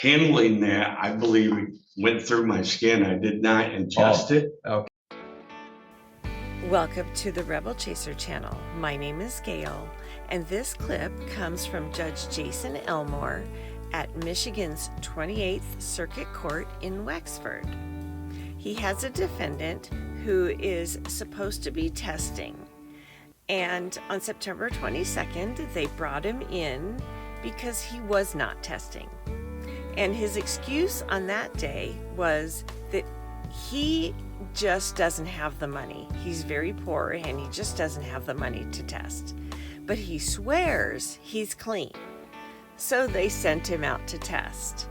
handling that, I believe it went through my skin. I did not ingest it. Okay. Welcome to the Rebel Chaser channel. My name is Gail, and this clip comes from Judge Jason Elmore at Michigan's 28th Circuit Court in Wexford. He has a defendant who is supposed to be testing, and on September 22nd, they brought him in because he was not testing. And his excuse on that day was that he just doesn't have the money. He's very poor and he just doesn't have the money to test. But he swears he's clean. So they sent him out to test.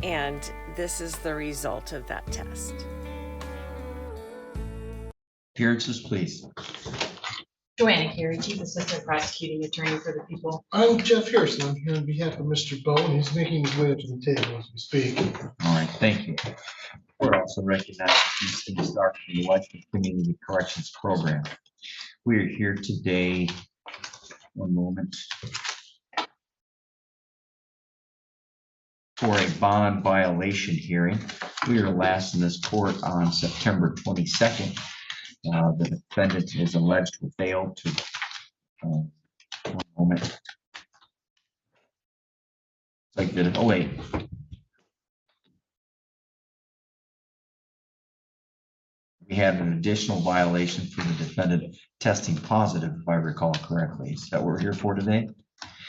And this is the result of that test. Appearances, please. Joanna Carey, Chief Assistant Prosecuting Attorney for the People. I'm Jeff Harrison. I'm here on behalf of Mr. Bowen. He's making his way up to the table as we speak. All right, thank you. We're also recognizing these things start from the Western Community Corrections Program. We are here today, one moment, for a bond violation hearing. We were last in this court on September 22nd. The defendant is alleged to fail to, one moment. Like that. Oh wait. We had an additional violation for the defendant testing positive, if I recall correctly. Is that what we're here for today?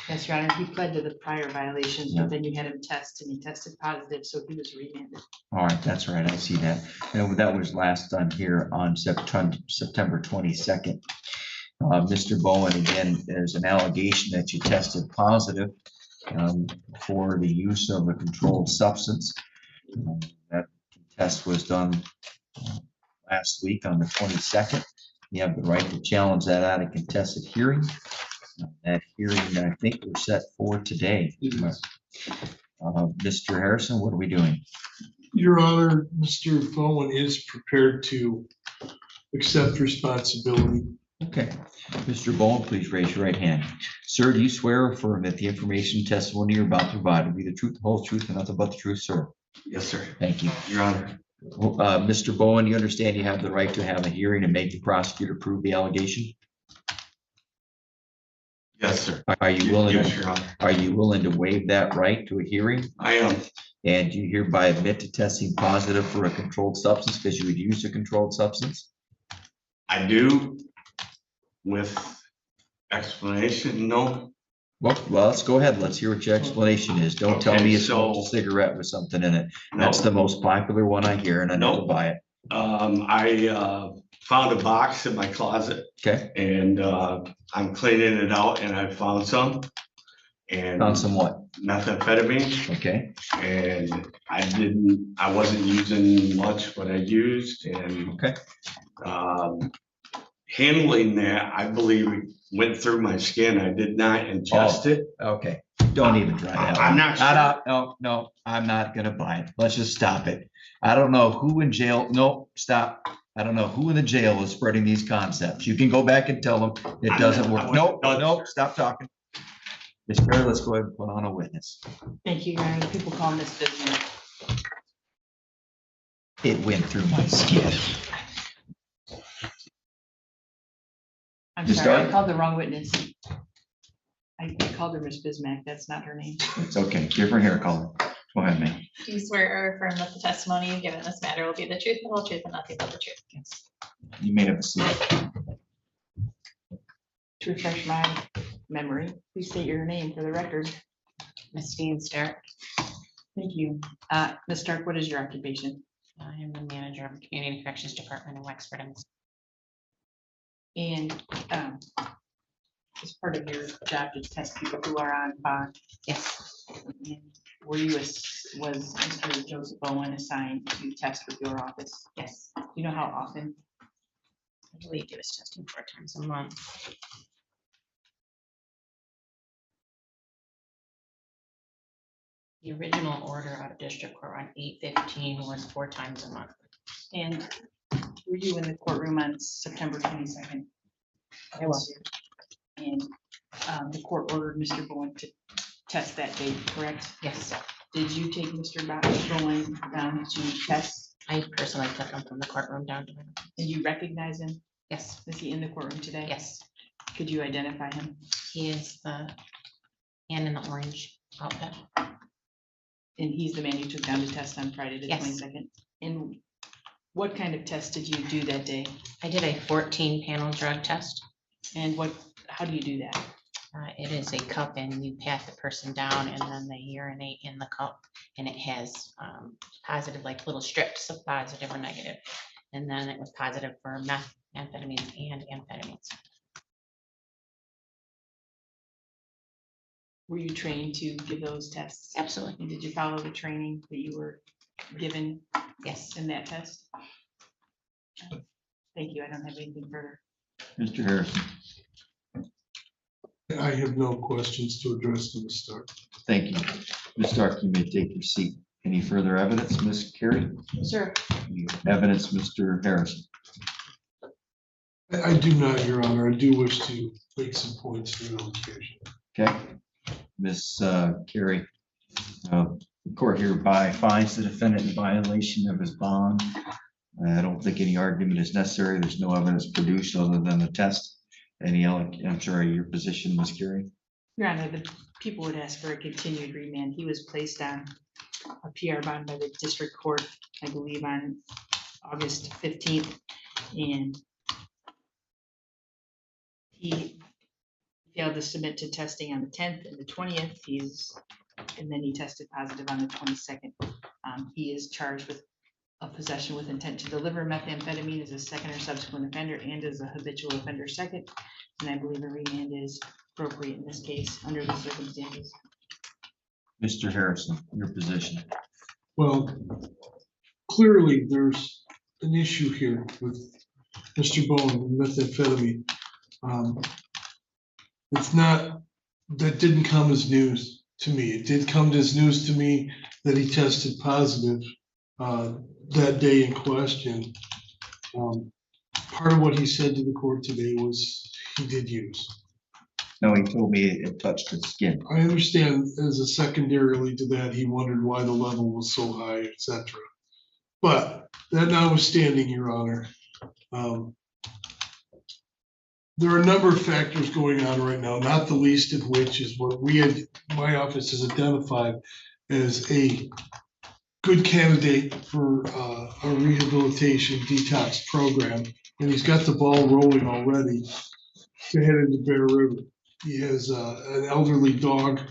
Yes, Your Honor, he pled to the prior violations, Yeah. but then you had him test and he tested positive, so he was remanded. All right, that's right. I see that. And that was last done here on September 22nd. Mr. Bowen, again, there's an allegation that you tested positive for the use of a controlled substance. That test was done last week on the 22nd. You have the right to challenge that at a contested hearing. That hearing, I think, we're set for today. Mr. Harrison, what are we doing? Your Honor, Mr. Bowen is prepared to accept responsibility. Okay. Mr. Bowen, please raise your right hand. Sir, do you swear or affirm that the information and testimony you're about to provide will be the truth, the whole truth, and nothing but the truth, sir? Yes, sir. Thank you. Your Honor. Mr. Bowen, you understand you have the right to have a hearing and make the prosecutor prove the allegation? Yes, sir. Are you willing? Yes, Your Honor. Are you willing to waive that right to a hearing? I am. And you hereby admit to testing positive for a controlled substance because you would use a controlled substance? I do. With explanation, no. Well, let's go ahead. Let's hear what your explanation is. Don't tell Okay, me you smoked a cigarette with something in it. That's the most popular one I hear, and I never buy it. I found a box in my closet. Okay. And I'm cleaning it out, and I found some. And Found some what? methamphetamine. Okay. And I wasn't using much, but I used, and Okay. Handling that, I believe it went through my skin. I did not ingest it. Okay. Don't even try that. I'm not sure. No, I'm not gonna buy it. Let's just stop it. I don't know who in jail. No, stop. I don't know who in the jail is spreading these concepts. You can go back and tell them it doesn't work. No, stop talking. Ms. Perry, let's go ahead and put on a witness. Thank you, Your Honor. The people call Ms. Bismarck. It went through my skin. I'm Just sorry, start. I called the wrong witness. I called her Ms. Bismack. That's not her name. It's okay. Give her hair color. Go ahead, ma'am. Do you swear or affirm that the testimony you give in this matter will be the truth, the whole truth, and nothing but the truth? Yes. You made a mistake. To refresh my memory, please state your name for the record. Ms. Dean Stark. Thank you. Ms. Stark, what is your occupation? I am the manager of the Community Corrections Department in Wexford. And as part of your job to test people who are on bond. Yes. And were you, was Mr. Joseph Bowen assigned to test with your office? Yes. Do you know how often? I believe he was testing 4 times a month. The original order out of district court on 8/15 was 4 times a month. And were you in the courtroom on September 22nd? I was. And the court ordered Mr. Bowen to test that date, correct? Yes. Did you take Mr. Bowen down to test? I personally took him from the courtroom down to him. Did you recognize him? Yes, Is he in the courtroom today? yes. Could you identify him? He is the man in the orange outfit. And he's the man you took down to test on Friday the Yes. 22nd? And what kind of test did you do that day? I did a 14-panel drug test. And how do you do that? It is a cup and you pat the person down and then they urinate in the cup and it has positive, like little strips of positive or negative. And then it was positive for methamphetamines and amphetamines. Were you trained to give those tests? Absolutely. And did you follow the training that you were given Yes. in that test? Thank you. I don't have anything further. Mr. Harrison, I have no questions to address to the start. thank you. Ms. Stark, you may take your seat. Any further evidence, Ms. Carey? Sir, Evidence, Mr. Harrison? I do not, Your Honor. I do wish to make some points for the occasion. Okay. Ms. Carey, the court hereby finds the defendant in violation of his bond. I don't think any argument is necessary. There's no evidence produced other than the test. I'm sorry, your position, Ms. Carey? Your Honor, the people would ask for a continued remand. He was placed on a PR bond by the district court, I believe on August 15th. And he failed to submit to testing on the 10th and the 20th. And then he tested positive on the 22nd. He is charged with a possession with intent to deliver methamphetamine as a second or subsequent offender and as a habitual offender second. And I believe a remand is appropriate in this case under the circumstances. Mr. Harrison, your position. Well, clearly there's an issue here with Mr. Bowen and methamphetamine. It's not, that didn't come as news to me. It did come as news to me that he tested positive that day in question. Part of what he said to the court today was he did use. No, he told me it touched his skin. I understand as a secondarily to that, he wondered why the level was so high, etc. But that notwithstanding, Your Honor, there are a number of factors going on right now, not the least of which is what my office has identified as a good candidate for a rehabilitation detox program. And he's got the ball rolling already to head into Bear River. He has an elderly dog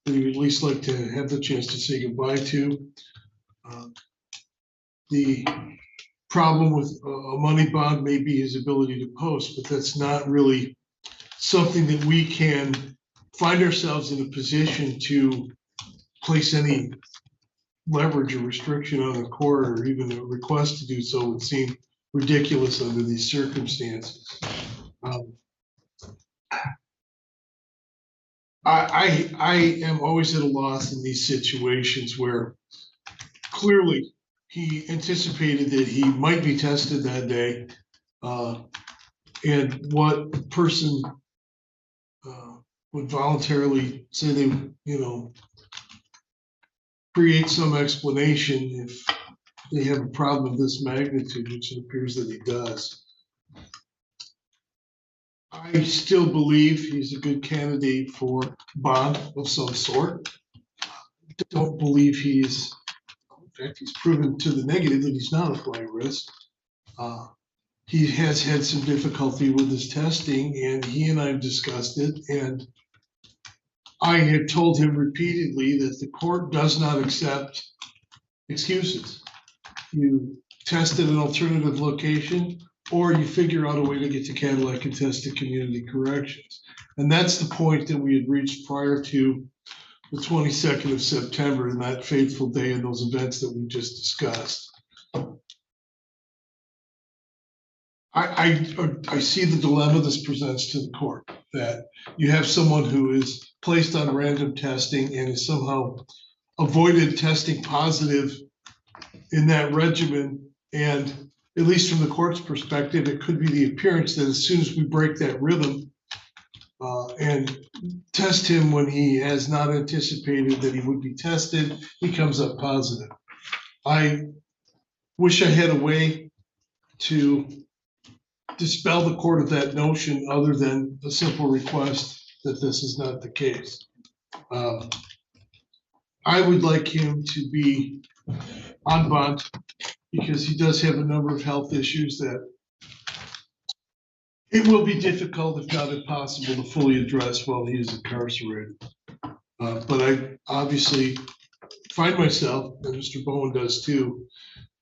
that he would at least like to have the chance to say goodbye to. The problem with a money bond may be his ability to post, but that's not really something that we can find ourselves in a position to place any leverage or restriction on the court, or even a request to do so would seem ridiculous under these circumstances. I am always at a loss in these situations where clearly he anticipated that he might be tested that day, and what person would voluntarily say they, create some explanation if they have a problem of this magnitude, which it appears that he does. I still believe he's a good candidate for bond of some sort. Don't believe he's, in fact, he's proven to the negative that he's not a flight risk. He has had some difficulty with his testing, and he and I have discussed it, and I had told him repeatedly that the court does not accept excuses. You test at an alternative location, or you figure out a way to get to Cadillac and test at community corrections. And that's the point that we had reached prior to the 22nd of September and that fateful day and those events that we just discussed. I see the dilemma this presents to the court, that you have someone who is placed on random testing and is somehow avoided testing positive in that regimen. And at least from the court's perspective, it could be the appearance that as soon as we break that rhythm, and test him when he has not anticipated that he would be tested. He comes up positive. I wish I had a way to dispel the court of that notion other than a simple request that this is not the case. I would like him to be on bond because he does have a number of health issues that it will be difficult, if not impossible, to fully address while he is incarcerated. But I obviously find myself, and Mr. Bowen does too,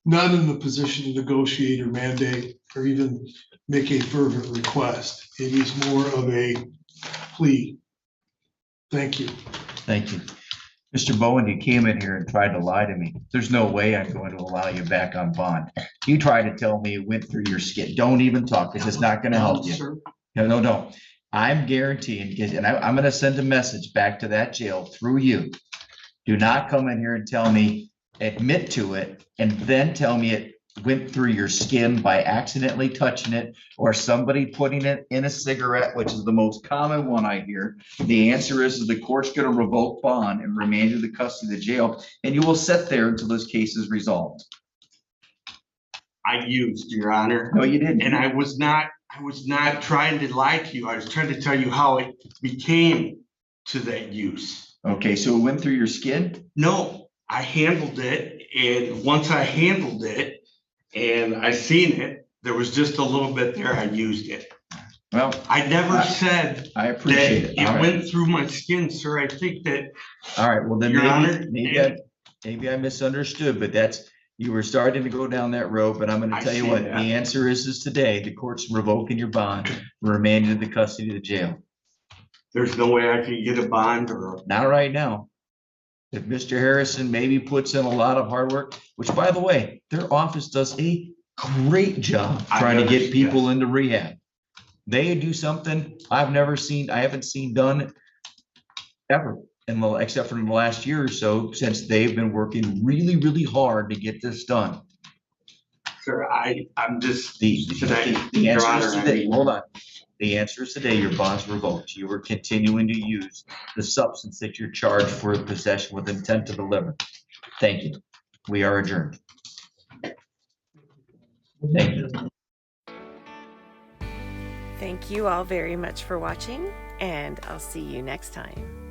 not in the position to negotiate or mandate or even make a fervent request. It is more of a plea. Thank you. Thank you. Mr. Bowen, you came in here and tried to lie to me. There's no way I'm going to allow you back on bond. You tried to tell me it went through your skin. Don't even talk. This is not going to help you. No. I'm guaranteeing, and I'm going to send a message back to that jail through you. Do not come in here and tell me, admit to it, and then tell me it went through your skin by accidentally touching it or somebody putting it in a cigarette, which is the most common one I hear. The answer is the court's going to revoke bond and remand you to the custody of the jail, and you will sit there until this case is resolved. I used, Your Honor. No, you didn't. And I was not trying to lie to you. I was trying to tell you how it became to that use. Okay, so it went through your skin? No, I handled it, and once I handled it and I seen it, there was just a little bit there. I used it. Well, I never said I appreciate that it. it All right. went through my skin, sir. I think that, All right, well then Your Honor, maybe I misunderstood, but you were starting to go down that road, but I'm going to I tell you see what, that. the answer is today, the court's revoking your bond, remanding you to the custody of the jail. there's no way I can get a bond or Not right now. If Mr. Harrison maybe puts in a lot of hard work, which by the way, their office does a great job I trying to get understand. people into rehab. They do something I haven't seen done ever, except for in the last year or so, since they've been working really, really hard to get this done. sir, I'm just. The Your answer Honor, is I today, mean- hold on. The answer is today, your bond's revoked. You are continuing to use the substance that you're charged for possession with intent to deliver. Thank you. We are adjourned. Thank you. Thank you all very much for watching, and I'll see you next time.